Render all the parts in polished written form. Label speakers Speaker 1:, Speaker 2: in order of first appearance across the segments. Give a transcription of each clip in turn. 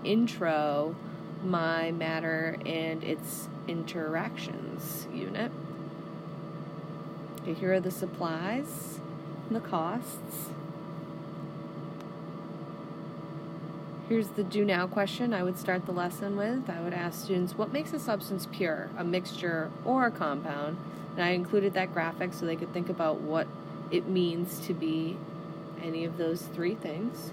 Speaker 1: intro my matter and its interactions unit. Okay, here are the supplies and the costs. Here's the do now question I would start the lesson with. I would ask students, what makes a substance pure, a mixture, or a compound? And I included that graphic so they could think about what it means to be any of those three things.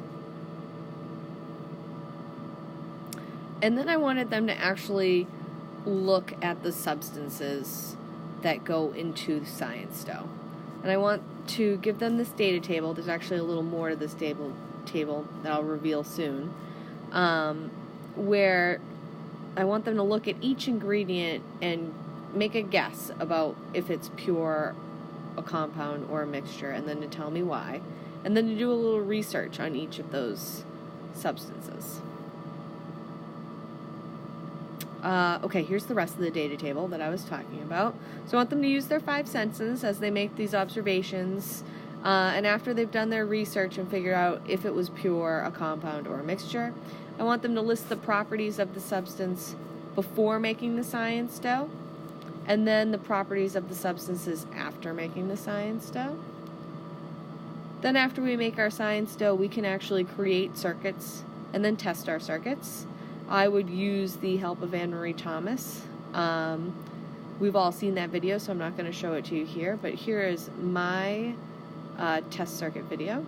Speaker 1: And then I wanted them to actually look at the substances that go into the science dough. And I want to give them this data table. There's actually a little more to this table that I'll reveal soon, where I want them to look at each ingredient and make a guess about if it's pure, a compound, or a mixture, and then to tell me why, and then to do a little research on each of those substances. Okay, here's the rest of the data table that I was talking about. So I want them to use their 5 senses as they make these observations, and after they've done their research and figured out if it was pure, a compound, or a mixture, I want them to list the properties of the substance before making the science dough, and then the properties of the substances after making the science dough. Then after we make our science dough, we can actually create circuits and then test our circuits. I would use the help of Anne-Marie Thomas. We've all seen that video, so I'm not going to show it to you here, but here is my test circuit video.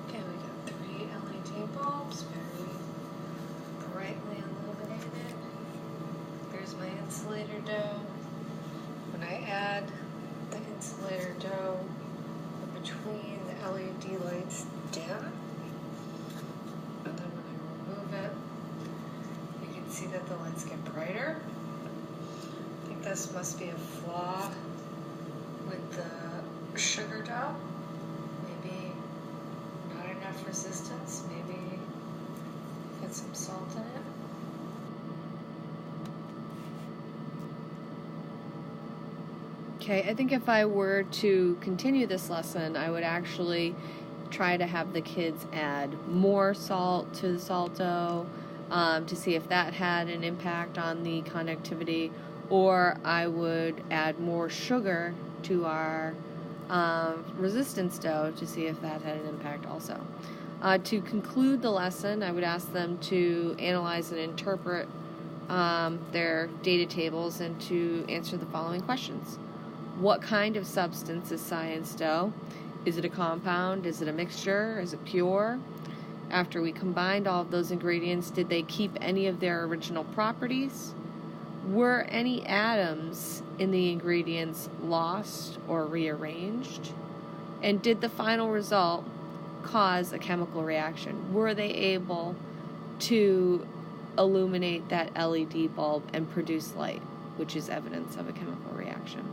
Speaker 2: Okay, we got 3 LED bulbs, very brightly illuminated. There's my insulator dough. When I add the insulator dough between the LED lights dim, and then when I remove it, you can see that the lights get brighter. I think this must be a flaw with the sugar dough. Maybe not enough resistance, maybe get some salt in it.
Speaker 1: Okay, I think if I were to continue this lesson, I would actually try to have the kids add more salt to the salt dough to see if that had an impact on the conductivity, or I would add more sugar to our resistance dough to see if that had an impact also. To conclude the lesson, I would ask them to analyze and interpret their data tables and to answer the following questions. What kind of substance is science dough? Is it a compound? Is it a mixture? Is it pure? After we combined all of those ingredients, did they keep any of their original properties? Were any atoms in the ingredients lost or rearranged? And did the final result cause a chemical reaction? Were they able to illuminate that LED bulb and produce light, which is evidence of a chemical reaction?